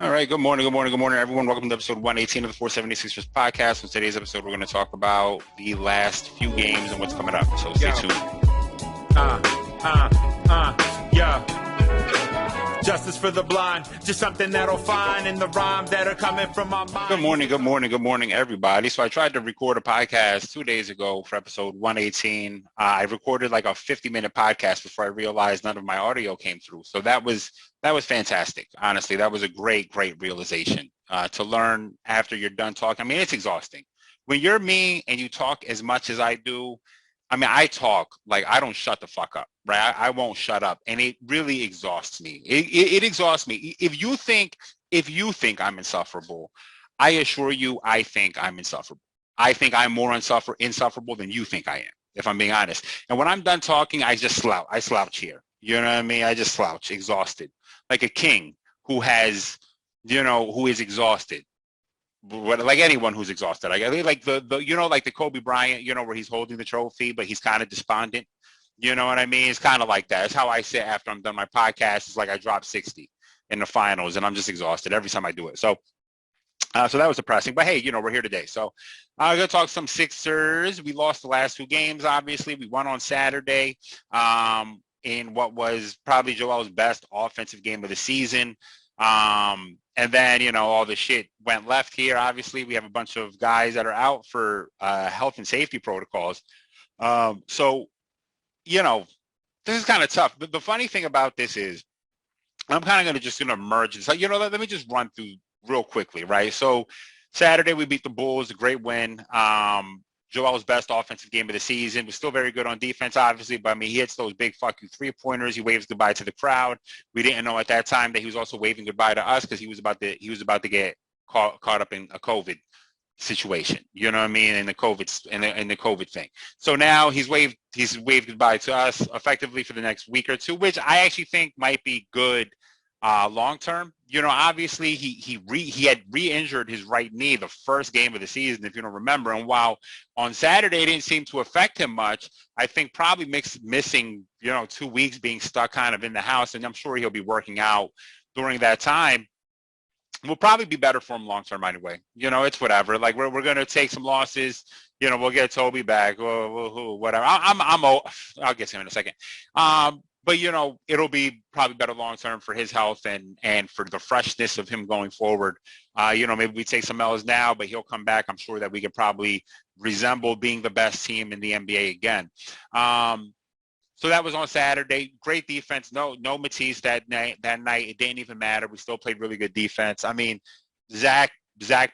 All right. Good morning. Good morning. Good morning, everyone. Welcome to episode 118 of the 476ers podcast. In today's episode, we're going to talk about the last few games and what's coming up. So stay tuned. Yeah. Justice for the blind, just something that'll find in the rhyme that are coming from my mind. Good morning. Good morning. Good morning, everybody. So I tried to record a podcast 2 days ago for episode 118. I recorded like a 50-minute podcast before I realized none of my audio came through. So that was fantastic. Honestly, that was a great realization to learn after you're done talking. I mean, it's exhausting. When you're me and you talk as much as I do, I mean, I talk like I don't shut the fuck up, right? I won't shut up, and it really exhausts me. It exhausts me. If you think I'm insufferable, I assure you, I think I'm insufferable. I think I'm more insufferable than you think I am, if I'm being honest. And when I'm done talking, I just slouch. I slouch here. You know what I mean? I just slouch, exhausted, like a king who has, who is exhausted. Like anyone who's exhausted, like the like the Kobe Bryant, where he's holding the trophy, but he's kind of despondent. You know what I mean? It's kind of like that. It's how I sit after I'm done my podcast. It's like I dropped 60 in the finals, and I'm just exhausted every time I do it. So that was depressing. But hey, we're here today. So I'm going to talk some Sixers. We lost the last two games, obviously. We won on Saturday in what was probably Joel's best offensive game of the season. And then, all the shit went left here. Obviously, we have a bunch of guys that are out for health and safety protocols. So, this is kind of tough. The funny thing about this is I'm kind of just going to merge this. Let me just run through real quickly, right? So Saturday, we beat the Bulls, a great win. Joel's best offensive game of the season. Was still very good on defense, obviously, but I mean, he hits those big fuck you three-pointers. He waves goodbye to the crowd. We didn't know at that time that he was also waving goodbye to us because he was about to get caught up in a COVID situation. You know what I mean? In the COVID thing. So now he's waved goodbye to us effectively for the next week or two, which I actually think might be good long term. Obviously he had re-injured his right knee the first game of the season, if you don't remember. And while on Saturday it didn't seem to affect him much, I think probably missing 2 weeks being stuck kind of in the house, and I'm sure he'll be working out during that time, will probably be better for him long term anyway. It's whatever. Like we're gonna take some losses. We'll get Toby back. Whatever. I'll get to him in a second. But it'll be probably better long term for his health and for the freshness of him going forward. Maybe we take some L's now, but he'll come back. I'm sure that we could probably resemble being the best team in the NBA again. So that was on Saturday. Great defense. No Matisse that night. It didn't even matter. We still played really good defense. I mean, Zach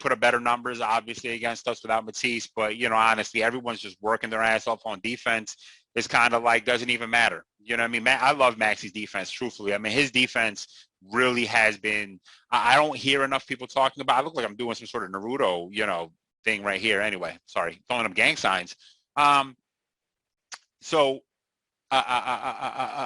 put up better numbers, obviously, against us without Matisse. But, honestly, everyone's just working their ass off on defense. It's kind of like doesn't even matter. You know what I mean? I love Maxi's defense, truthfully. I mean, his defense really has been – I don't hear enough people talking about – I look like I'm doing some sort of Naruto, thing right here. Anyway, sorry, throwing up gang signs.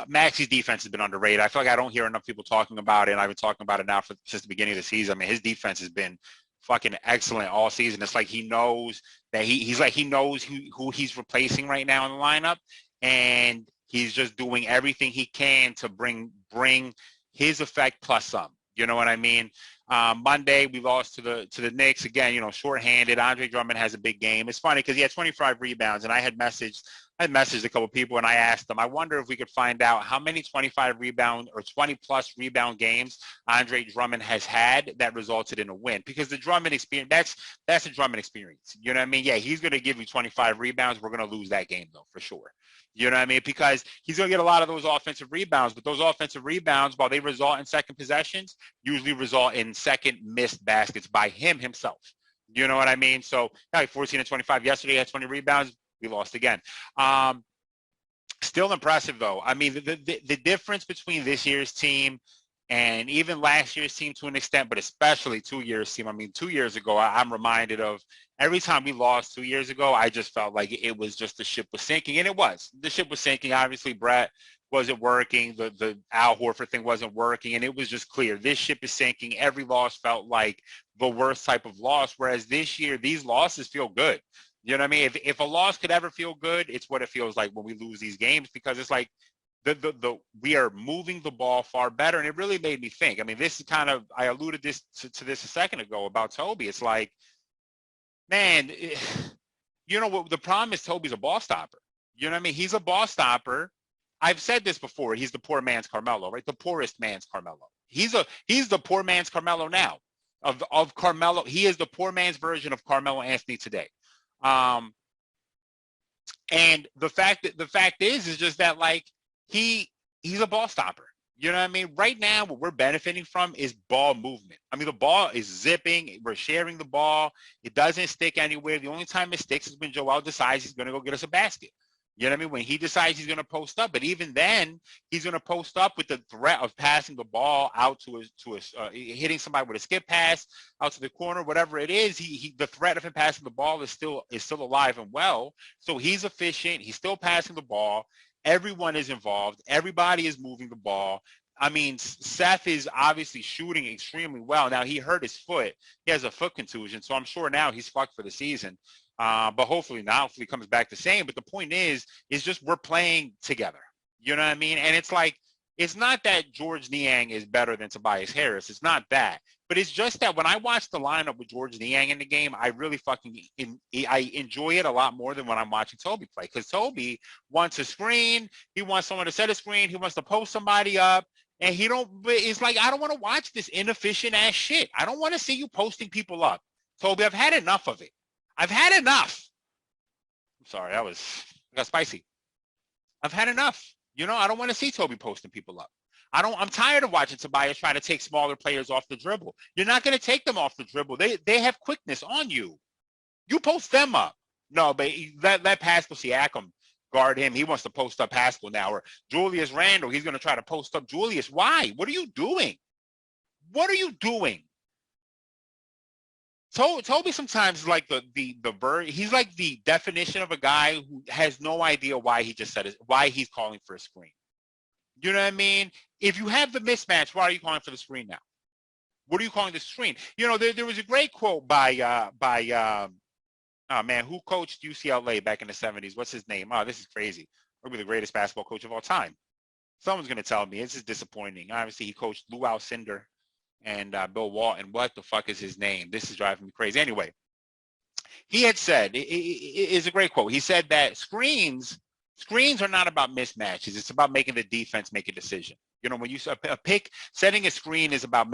Maxi's defense has been underrated. I feel like I don't hear enough people talking about it, and I've been talking about it now since the beginning of the season. I mean, his defense has been fucking excellent all season. It's like he knows that he knows who he's replacing right now in the lineup, and he's just doing everything he can to bring his effect plus some. You know what I mean? Monday we lost to the Knicks again. Shorthanded. Andre Drummond has a big game. It's funny because he had 25 rebounds, and I had messaged a couple of people, and I asked them, I wonder if we could find out how many 25 rebound or 20-plus rebound games Andre Drummond has had that resulted in a win. Because the Drummond experience, that's a Drummond experience. You know what I mean? Yeah, he's going to give you 25 rebounds. We're going to lose that game, though, for sure. You know what I mean? Because he's going to get a lot of those offensive rebounds, but those offensive rebounds, while they result in second possessions, usually result in second missed baskets by himself. You know what I mean? So, yeah, 14 and 25 yesterday, he had 20 rebounds. We lost again. Still impressive, though. I mean, the difference between this year's team and even last year's team to an extent, but especially 2 years team. I mean, 2 years ago, I'm reminded of every time we lost 2 years ago, I just felt like it was just the ship was sinking. And it was. The ship was sinking. Obviously, Brett wasn't working. The Al Horford thing wasn't working. And it was just clear. This ship is sinking. Every loss felt like the worst type of loss, whereas this year, these losses feel good. You know what I mean? If a loss could ever feel good, it's what it feels like when we lose these games, because it's like we are moving the ball far better, and it really made me think. I mean, this is kind of, I alluded to this a second ago about Toby. It's like, man, you know what the problem is? Toby's a ball stopper. You know what I mean? He's a ball stopper. I've said this before. He's the poor man's Carmelo, right? The poorest man's Carmelo. He's the poor man's Carmelo now. Of Carmelo, he is the poor man's version of Carmelo Anthony today. And the fact is just that, like, he's a ball stopper. You know what I mean? Right now, what we're benefiting from is ball movement. I mean, the ball is zipping. We're sharing the ball. It doesn't stick anywhere. The only time it sticks is when Joel decides he's going to go get us a basket. You know what I mean? When he decides he's going to post up, but even then, he's going to post up with the threat of passing the ball out to hitting somebody with a skip pass out to the corner, whatever it is. The threat of him passing the ball is still alive and well. So he's efficient. He's still passing the ball. Everyone is involved. Everybody is moving the ball. I mean, Seth is obviously shooting extremely well. Now, he hurt his foot. He has a foot contusion, so I'm sure now he's fucked for the season. But hopefully he comes back the same. But the point is just we're playing together. You know what I mean? And it's like, it's not that George Niang is better than Tobias Harris. It's not that. But it's just that when I watch the lineup with George Niang in the game, I really I enjoy it a lot more than when I'm watching Toby play. Because Toby wants a screen. He wants someone to set a screen. He wants to post somebody up. And it's like, I don't want to watch this inefficient ass shit. I don't want to see you posting people up. Toby, I've had enough of it. I've had enough. I'm sorry, I got spicy. I've had enough. You know, I don't want to see Toby posting people up. I'm tired of watching Tobias trying to take smaller players off the dribble. You're not going to take them off the dribble. They have quickness on you. You post them up. No, but let Pascal Siakam guard him. He wants to post up Pascal now. Or Julius Randle, he's going to try to post up Julius. Why? What are you doing? What are you doing? Toby sometimes is like he's like the definition of a guy who has no idea why he just said it, why he's calling for a screen. You know what I mean? If you have the mismatch, why are you calling for the screen now? What are you calling the screen? You know, there was a great quote by oh man, who coached UCLA back in the 70s? What's his name? Oh, this is crazy. Probably the greatest basketball coach of all time. Someone's gonna tell me. This is disappointing. Obviously, he coached Lou Alcindor and Bill Walton. What the fuck is his name? This is driving me crazy. Anyway, he had said, it's a great quote. He said that screens are not about mismatches. It's about making the defense make a decision. You know, when you setting a screen is about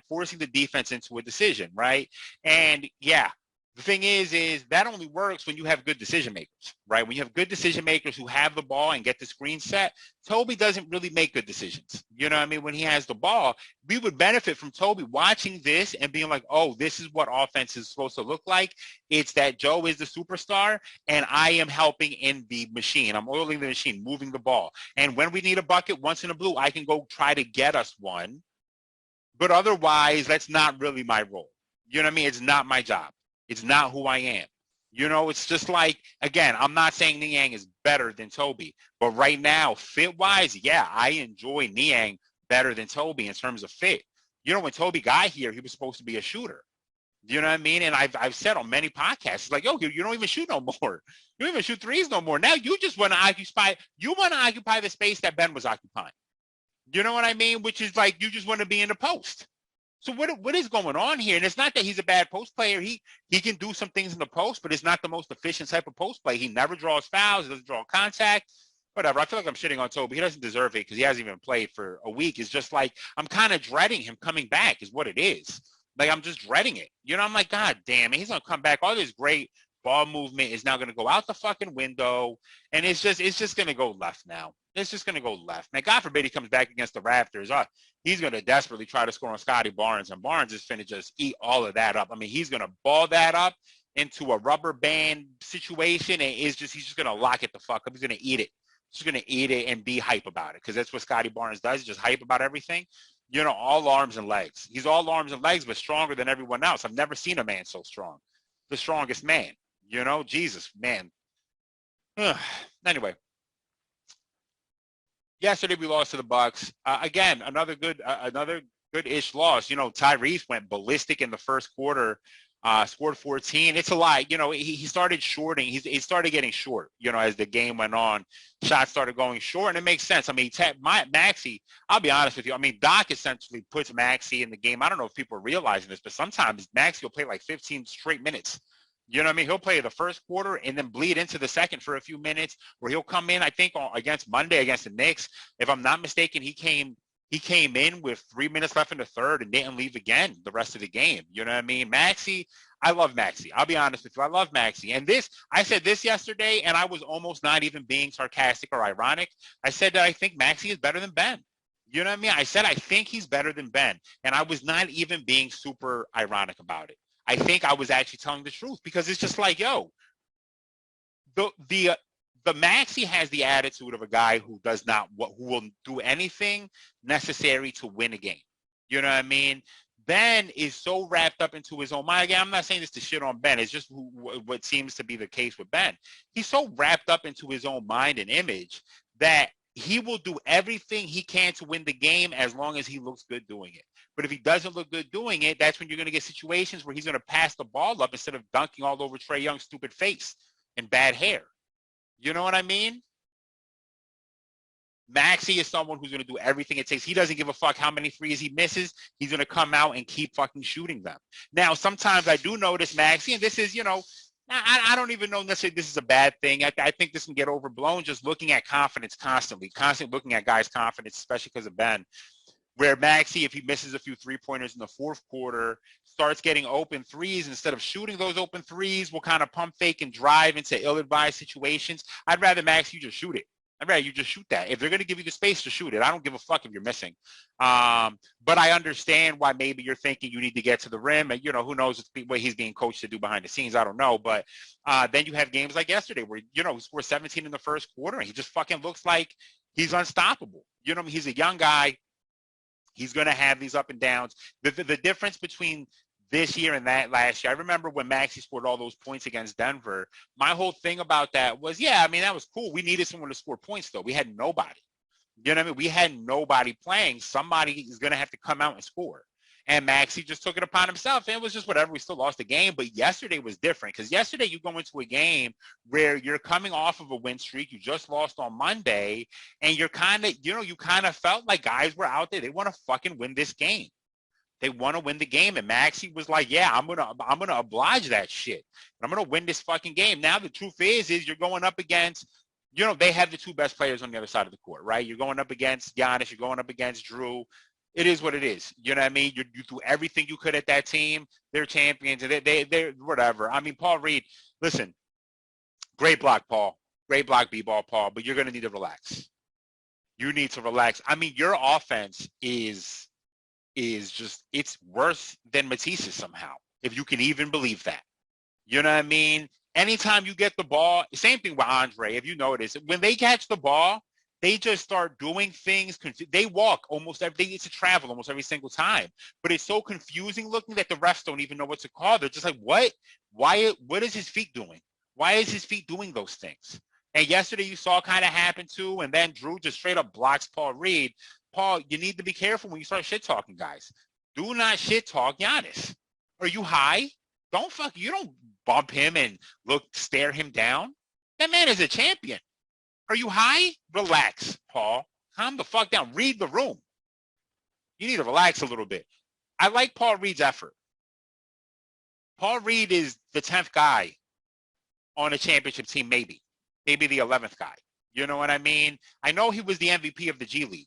forcing the defense into a decision, right? And yeah, the thing is that only works when you have good decision makers, right? When you have good decision makers who have the ball and get the screen set. Toby doesn't really make good decisions. You know what I mean? When he has the ball, we would benefit from Toby watching this and being like, oh, this is what offense is supposed to look like. It's that Joe is the superstar and I am helping in the machine. I'm oiling the machine, moving the ball. And when we need a bucket once in a blue, I can go try to get us one. But otherwise, that's not really my role. You know what I mean? It's not my job. It's not who I am. You know, it's just like, again, I'm not saying Niang is better than Toby, but right now, fit-wise, yeah, I enjoy Niang better than Toby in terms of fit. You know, when Toby got here, he was supposed to be a shooter. You know what I mean? And I've said on many podcasts, it's like, yo, you don't even shoot no more. You don't even shoot threes no more. Now you just want to occupy the space that Ben was occupying. You know what I mean? Which is like, you just want to be in the post. So what is going on here? And it's not that he's a bad post player. He can do some things in the post, but it's not the most efficient type of post play. He never draws fouls. He doesn't draw contact. Whatever. I feel like I'm shitting on Toby. He doesn't deserve it because he hasn't even played for a week. It's just like, I'm kind of dreading him coming back is what it is. Like, I'm just dreading it. You know, I'm like, God damn it. He's going to come back. All this great ball movement is now going to go out the fucking window. And it's just going to go left now. It's just going to go left. Man, God forbid he comes back against the Raptors. He's going to desperately try to score on Scotty Barnes, and Barnes is going to just eat all of that up. I mean, he's going to ball that up into a rubber band situation, and he's just going to lock it the fuck up. He's going to eat it. He's going to eat it and be hype about it because that's what Scotty Barnes does, just hype about everything. You know, all arms and legs. He's all arms and legs, but stronger than everyone else. I've never seen a man so strong. The strongest man. You know, Jesus, man. Anyway. Yesterday we lost to the Bucks. Again, another good-ish loss. You know, Tyrese went ballistic in the first quarter. Scored 14. It's a lot. He started shorting. He started getting short, as the game went on. Shots started going short, and it makes sense. I mean, Maxey, I'll be honest with you. I mean, Doc essentially puts Maxey in the game. I don't know if people are realizing this, but sometimes Maxey will play like 15 straight minutes. You know what I mean? He'll play the first quarter and then bleed into the second for a few minutes, where he'll come in, I think, against Monday against the Knicks. If I'm not mistaken, he came in with 3 minutes left in the third and didn't leave again the rest of the game. You know what I mean? Maxey, I love Maxey. I'll be honest with you. I love Maxey. And I said this yesterday, and I was almost not even being sarcastic or ironic. I said that I think Maxey is better than Ben. You know what I mean? I said I think he's better than Ben, and I was not even being super ironic about it. I think I was actually telling the truth, because it's just like, yo, the Maxey has the attitude of a guy who will do anything necessary to win a game. You know what I mean? Ben is so wrapped up into his own mind. Again, I'm not saying this to shit on Ben. It's just what seems to be the case with Ben. He's so wrapped up into his own mind and image that he will do everything he can to win the game as long as he looks good doing it. But if he doesn't look good doing it, that's when you're going to get situations where he's going to pass the ball up instead of dunking all over Trae Young's stupid face and bad hair. You know what I mean? Maxey is someone who's going to do everything it takes. He doesn't give a fuck how many threes he misses. He's going to come out and keep fucking shooting them. Now, sometimes I do notice Maxey, and this is, I don't even know necessarily this is a bad thing. I think this can get overblown, just looking at confidence constantly looking at guys' confidence, especially because of Ben, where Maxey, if he misses a few three-pointers in the fourth quarter, starts getting open threes, instead of shooting those open threes, will kind of pump fake and drive into ill-advised situations. I'd rather Maxey just shoot it. I'd rather you just shoot that. If they're going to give you the space to shoot it, I don't give a fuck if you're missing. But I understand why maybe you're thinking you need to get to the rim, and who knows what he's being coached to do behind the scenes. I don't know. But then you have games like yesterday where, he scored 17 in the first quarter, and he just fucking looks like he's unstoppable. He's a young guy. He's going to have these up and downs. The difference between this year and that last year, I remember when Maxey scored all those points against Denver, my whole thing about that was, that was cool. We needed someone to score points, though. We had nobody. You know what I mean? We had nobody playing. Somebody is going to have to come out and score. And Maxey just took it upon himself. And it was just whatever. We still lost the game. But yesterday was different, because yesterday you go into a game where you're coming off of a win streak. You just lost on Monday. And you're kind of, you kind of felt like guys were out there. They want to fucking win this game. They want to win the game. And Maxey was like, yeah, I'm gonna oblige that shit. And I'm going to win this fucking game. Now, the truth is you're going up against, they have the two best players on the other side of the court, right? You're going up against Giannis. You're going up against Drew. It is what it is. You know what I mean? You do everything you could at that team. They're champions. They're whatever. I mean, Paul Reed, listen, great block, Paul. Great block, B-ball, Paul. But you're going to need to relax. You need to relax. I mean, your offense is just, it's worse than Matisse's somehow, if you can even believe that. You know what I mean? Anytime you get the ball, same thing with Andre. If you notice, when they catch the ball, they just start doing things. They walk almost every day. It's a travel almost every single time. But it's so confusing looking that the refs don't even know what to call. They're just like, what? Why? What is his feet doing? Why is his feet doing those things? And yesterday you saw kind of happen too. And then Drew just straight up blocks Paul Reed. Paul, you need to be careful when you start shit talking guys. Do not shit talk Giannis. Are you high? You don't bump him and stare him down. That man is a champion. Are you high? Relax, Paul. Calm the fuck down. Read the room. You need to relax a little bit. I like Paul Reed's effort. Paul Reed is the 10th guy on a championship team, maybe the 11th guy. You know what I mean? I know he was the MVP of the G League,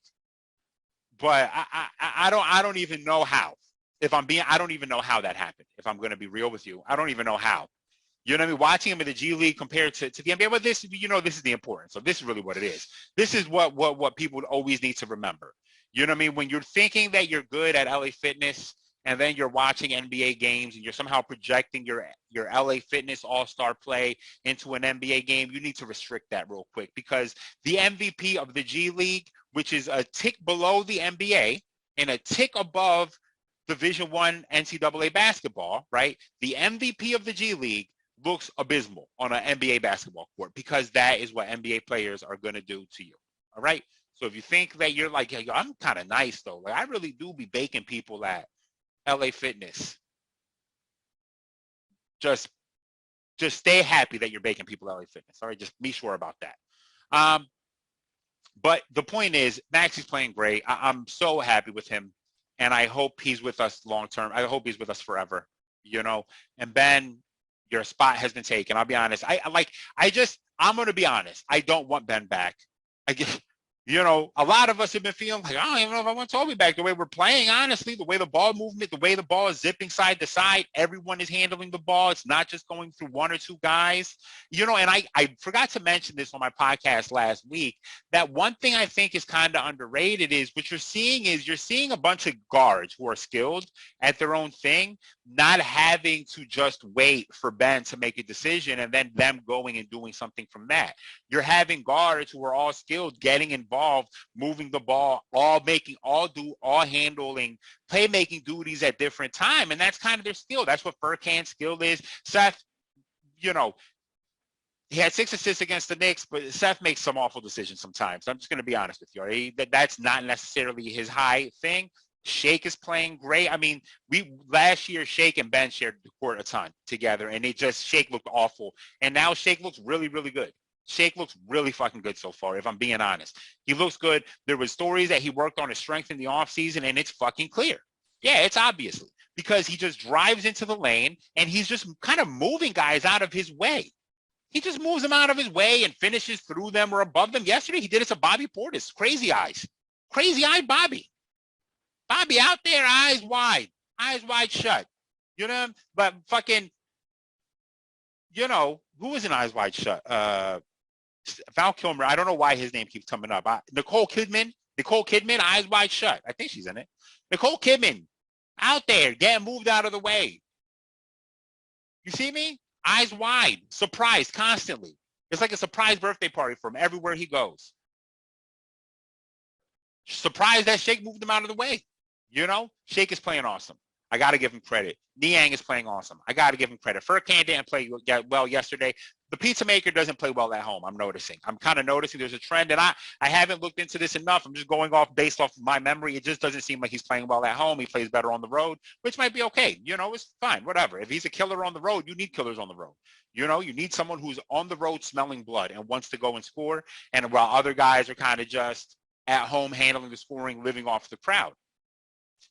but I don't even know how. I don't even know how that happened. If I'm going to be real with you, I don't even know how. You know what I mean? Watching him in the G League compared to the NBA, but this is the importance. So this is really what it is. This is what people always need to remember. You know what I mean? When you're thinking that you're good at LA Fitness, and then you're watching NBA games and you're somehow projecting your LA Fitness all-star play into an NBA game, you need to restrict that real quick, because the MVP of the G League, which is a tick below the NBA and a tick above Division I NCAA basketball, right? The MVP of the G League looks abysmal on an NBA basketball court, because that is what NBA players are going to do to you. All right. So if you think that you're like, hey, I'm kind of nice though, like I really do be baking people at LA Fitness, just stay happy that you're baking people at LA Fitness. All right, just be sure about that. But the point is, Maxi's playing great. I'm so happy with him, and I hope he's with us long term. I hope he's with us forever. And Ben, your spot has been taken. I'll be honest. I'm going to be honest. I don't want Ben back. I just, a lot of us have been feeling like, I don't even know if I want Toby back. The way we're playing, honestly, the way the ball movement, the way the ball is zipping side to side, everyone is handling the ball. It's not just going through one or two guys. And I forgot to mention this on my podcast last week, that one thing I think is kind of underrated is what you're seeing a bunch of guards who are skilled at their own thing, not having to just wait for Ben to make a decision and then them going and doing something from that. You're having guards who are all skilled, getting involved, moving the ball, all handling, playmaking duties at different time. And that's kind of their skill. That's what Furkan's skill is. Seth, he had 6 assists against the Knicks, but Seth makes some awful decisions sometimes. I'm just going to be honest with you. Right? That's not necessarily his high thing. Shake is playing great. I mean, last year, Shake and Ben shared the court a ton together, and Shake looked awful. And now Shake looks really, really good. Shake looks really fucking good so far, if I'm being honest. He looks good. There was stories that he worked on his strength in the offseason, and it's fucking clear. Yeah, it's obviously. Because he just drives into the lane, and he's just kind of moving guys out of his way. He just moves them out of his way and finishes through them or above them. Yesterday, he did it to Bobby Portis. Crazy eyes. Crazy-eyed Bobby. Bobby out there, eyes wide shut. But fucking, who was in eyes wide shut? Val Kilmer, I don't know why his name keeps coming up. Nicole Kidman, eyes wide shut. I think she's in it. Nicole Kidman, out there, getting moved out of the way. You see me? Eyes wide, surprised constantly. It's like a surprise birthday party for him everywhere he goes. Surprised that Shake moved him out of the way. Shake is playing awesome. I got to give him credit. Niang is playing awesome. I got to give him credit. Furkan didn't play well yesterday. The pizza maker doesn't play well at home, I'm noticing. I'm kind of noticing there's a trend, and I haven't looked into this enough. I'm just going based off of my memory. It just doesn't seem like he's playing well at home. He plays better on the road, which might be okay. It's fine, whatever. If he's a killer on the road, you need killers on the road. You need someone who's on the road smelling blood and wants to go and score, and while other guys are kind of just at home handling the scoring, living off the crowd.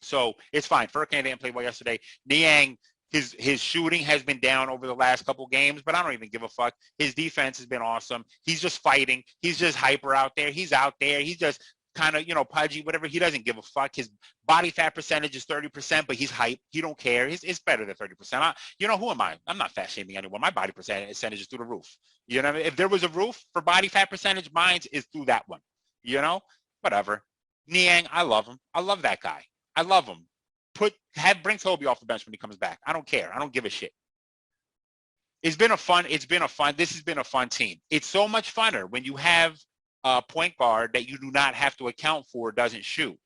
So it's fine. Furkan didn't play well yesterday. Niang, his shooting has been down over the last couple games, but I don't even give a fuck. His defense has been awesome. He's just fighting. He's just hyper out there. He's out there. He's just kind of, pudgy, whatever. He doesn't give a fuck. His body fat percentage is 30%, but he's hype. He don't care. It's better than 30%. Who am I? I'm not fat shaming anyone. My body percentage is through the roof. What I mean? If there was a roof for body fat percentage, mine is through that one. Whatever. Niang, I love him. I love that guy. I love him. Bring Toby off the bench when he comes back. I don't care. I don't give a shit. This has been a fun team. It's so much funner when you have a point guard that you do not have to account for doesn't shoot.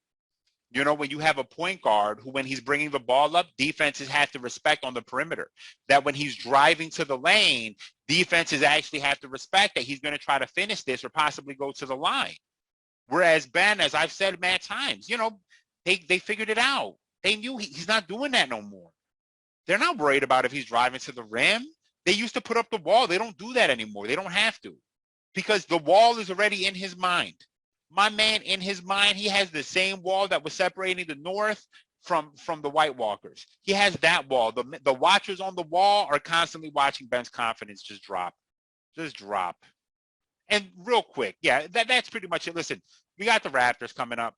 When you have a point guard who, when he's bringing the ball up, defenses have to respect on the perimeter. That when he's driving to the lane, defenses actually have to respect that he's going to try to finish this or possibly go to the line. Whereas Ben, as I've said many times, they figured it out. They knew he's not doing that no more. They're not worried about if he's driving to the rim. They used to put up the wall. They don't do that anymore. They don't have to, because the wall is already in his mind. My man, in his mind, he has the same wall that was separating the North from the White Walkers. He has that wall. The watchers on the wall are constantly watching Ben's confidence just drop. And real quick, yeah, that's pretty much it. Listen, we got the Raptors coming up.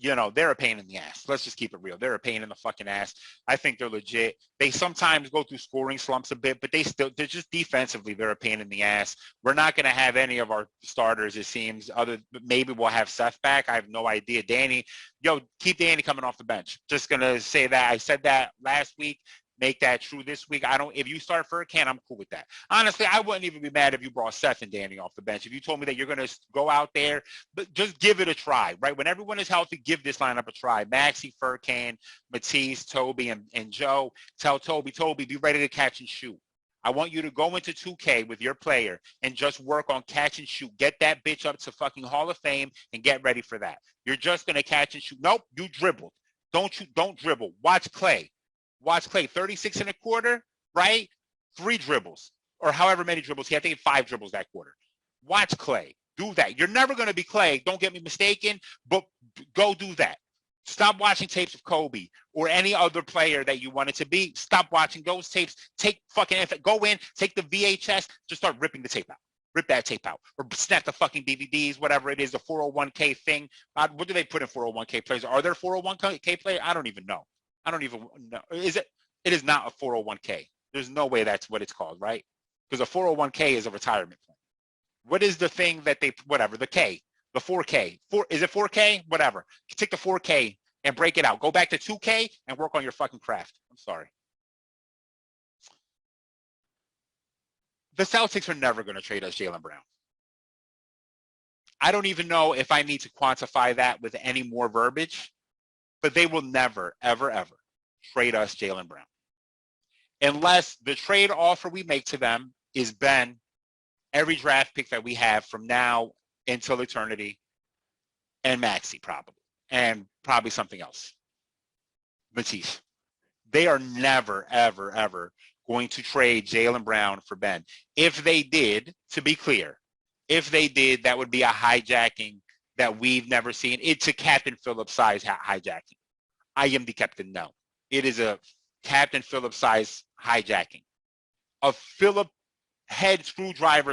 They're a pain in the ass. Let's just keep it real. They're a pain in the fucking ass. I think they're legit. They sometimes go through scoring slumps a bit, but they're just defensively, they're a pain in the ass. We're not going to have any of our starters, it seems. Maybe we'll have Seth back. I have no idea. Danny, keep Danny coming off the bench. Just going to say that. I said that last week. Make that true this week. If you start Furkan, I'm cool with that. Honestly, I wouldn't even be mad if you brought Seth and Danny off the bench. If you told me that you're going to go out there, but just give it a try, right? When everyone is healthy, give this lineup a try. Maxey, Furkan, Matisse, Toby, and Joe. Tell Toby, be ready to catch and shoot. I want you to go into 2K with your player and just work on catch and shoot. Get that bitch up to fucking Hall of Fame and get ready for that. You're just going to catch and shoot. Nope, you dribbled. Don't dribble. Watch Clay. 36 and a quarter. right? 3 dribbles or however many dribbles he had. I think 5 dribbles that quarter. Watch Klay. Do that. You're never going to be Klay. Don't get me mistaken, but go do that. Stop watching tapes of Kobe or any other player that you wanted to be. Stop watching those tapes. Go in, take the VHS, just start ripping the tape out. Rip that tape out or snap the fucking DVDs, whatever it is, the 401k thing. What do they put in 401k players? Are there 401k players? I don't even know. I don't even know. It is not a 401k. There's no way that's what it's called, right? Because a 401k is a retirement plan. What is the thing that the K, the 4K? Is it 4K? Whatever. Take the 4K and break it out. Go back to 2K and work on your fucking craft. I'm sorry. The Celtics are never going to trade us Jaylen Brown. I don't even know if I need to quantify that with any more verbiage, but they will never, ever, ever trade us Jaylen Brown. Unless the trade offer we make to them is Ben, every draft pick that we have from now until eternity, and Maxey probably something else. Matisse. They are never, ever, ever going to trade Jaylen Brown for Ben. If they did, to be clear, that would be a hijacking that we've never seen. It's a Captain Phillips size hijacking. I am the captain. No, it is a Captain Phillips size hijacking. A Phillip head screw job.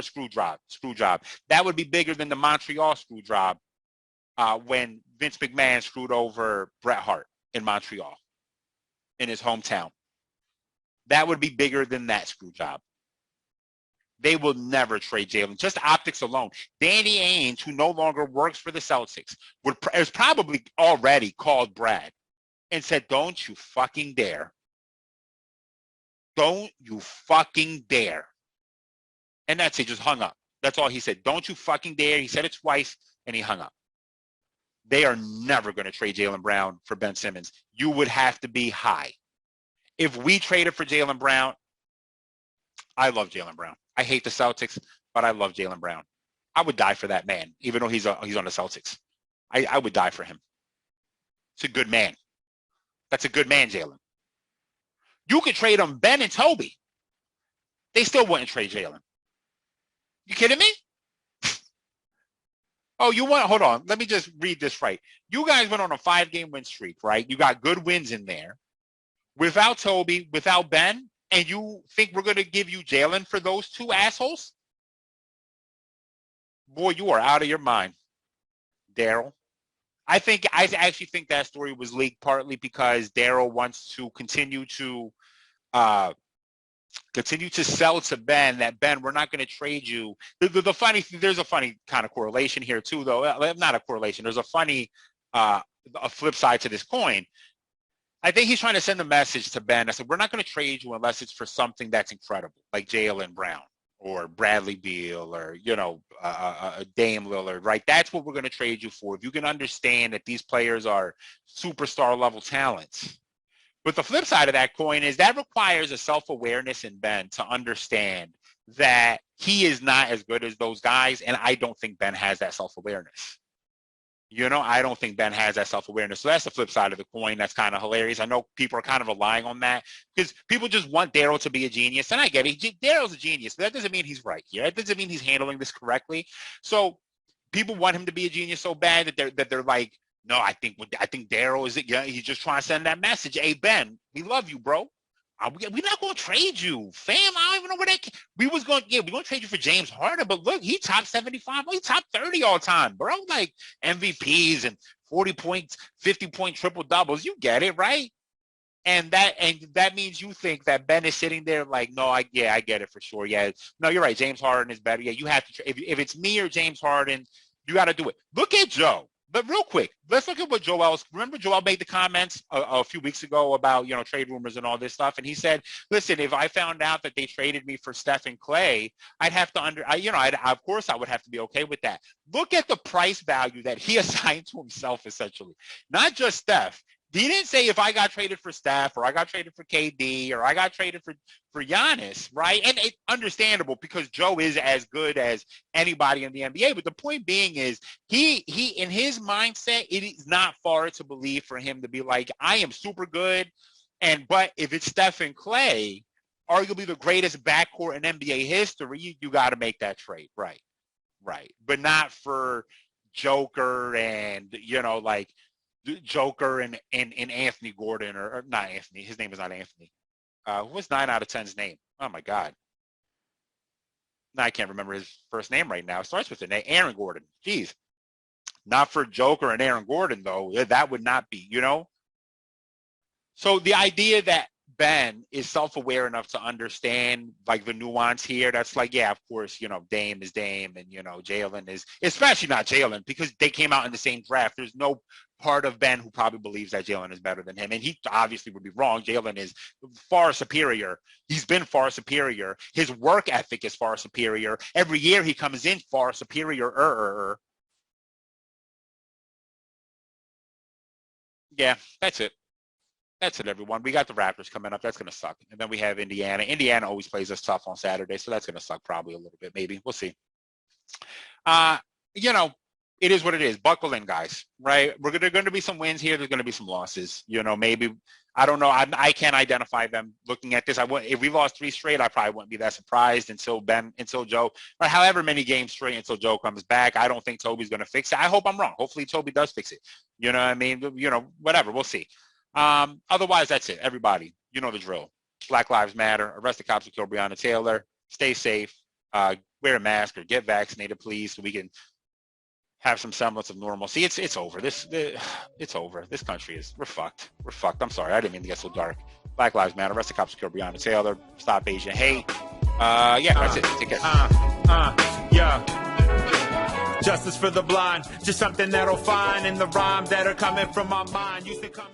That would be bigger than the Montreal screw job when Vince McMahon screwed over Bret Hart in Montreal, in his hometown. That would be bigger than that screw job. They will never trade Jalen. Just optics alone. Danny Ainge, who no longer works for the Celtics, has probably already called Brad and said, don't you fucking dare. Don't you fucking dare. And that's it, just hung up. That's all he said. Don't you fucking dare. He said it twice, and he hung up. They are never going to trade Jaylen Brown for Ben Simmons. You would have to be high. If we traded for Jaylen Brown, I love Jaylen Brown. I hate the Celtics, but I love Jaylen Brown. I would die for that man, even though he's on the Celtics. I would die for him. It's a good man. That's a good man, Jalen. You could trade him Ben and Toby. They still wouldn't trade Jalen. You kidding me? Hold on. Let me just read this right. You guys went on a 5-game win streak, right? You got good wins in there. Without Toby, without Ben, and you think we're going to give you Jalen for those 2 assholes? Boy, you are out of your mind, Daryl. I actually think that story was leaked partly because Daryl wants to continue to sell to Ben that, Ben, we're not going to trade you. The funny thing, there's a funny kind of correlation here too, though. Not a correlation. There's a funny a flip side to this coin. I think he's trying to send a message to Ben. I said, we're not going to trade you unless it's for something that's incredible, like Jaylen Brown or Bradley Beal or, Dame Lillard, right? That's what we're going to trade you for. If you can understand that these players are superstar level talents. But the flip side of that coin is that requires a self-awareness in Ben to understand that he is not as good as those guys, and I don't think Ben has that self-awareness. I don't think Ben has that self-awareness. So that's the flip side of the coin. That's kind of hilarious. I know people are kind of relying on that because people just want Daryl to be a genius, and I get it. Daryl's a genius, but that doesn't mean he's right here. That doesn't mean he's handling this correctly. So people want him to be a genius so bad that they're like, no, I think Daryl is it. Yeah, he's just trying to send that message. Hey, Ben, we love you, bro. We're not going to trade you, fam. I don't even know where that. We're going to trade you for James Harden, but look, he top 75, he top 30 all time, bro. Like MVPs and 40 points, 50-point triple doubles. You get it, right? And that means you think that Ben is sitting there like, no, I get it for sure. Yeah, no, you're right. James Harden is better. Yeah, you have to. If it's me or James Harden, you got to do it. Look at Joe. But real quick, let's look at what remember Joel made the comments a few weeks ago about, trade rumors and all this stuff. And he said, listen, if I found out that they traded me for Steph and Klay, I'd have to of course I would have to be okay with that. Look at the price value that he assigned to himself, essentially. Not just Steph. He didn't say if I got traded for Steph or I got traded for KD or I got traded for Giannis, right? And it's understandable because Joe is as good as anybody in the NBA. But the point being is he in his mindset, it is not far to believe for him to be like, I am super good. But if it's Steph and Klay, arguably the greatest backcourt in NBA history, you got to make that trade. Right. But not for Joker and, like Joker and Anthony Gordon or not Anthony. His name is not Anthony. What's 9 out of 10's name? Oh, my God. No, I can't remember his first name right now. It starts with an A. Aaron Gordon. Jeez. Not for Joker and Aaron Gordon, though. That would not be, So the idea that Ben is self-aware enough to understand like the nuance here, that's like, yeah, of course, Dame is Dame and, Jalen is, especially not Jalen, because they came out in the same draft. There's no part of Ben who probably believes that Jalen is better than him. And he obviously would be wrong. Jalen is far superior. He's been far superior. His work ethic is far superior. Every year he comes in far superior. Yeah, that's it. That's it, everyone. We got the Raptors coming up. That's going to suck. And then we have Indiana. Indiana always plays us tough on Saturday, so that's going to suck probably a little bit, maybe. We'll see. It is what it is. Buckle in, guys, right? There are going to be some wins here. There's going to be some losses. Maybe, I don't know. I can't identify them looking at this. If we lost 3 straight, I probably wouldn't be that surprised until Joe, or however many games straight until Joe comes back. I don't think Toby's going to fix it. I hope I'm wrong. Hopefully Toby does fix it. You know what I mean? Whatever. We'll see. Otherwise, that's it. Everybody, you know the drill. Black Lives Matter. Arrest the cops who killed Breonna Taylor. Stay safe. Wear a mask or get vaccinated, please, so we can have some semblance of normalcy. It's over. It's over. This country we're fucked. We're fucked. I'm sorry. I didn't mean to get so dark. Black Lives Matter. Arrest the cops who killed Breonna Taylor. Stop Asian hate. That's it. Take care. Yeah. Justice for the blind. Just something that'll find in the rhymes that are coming from my mind. Used to come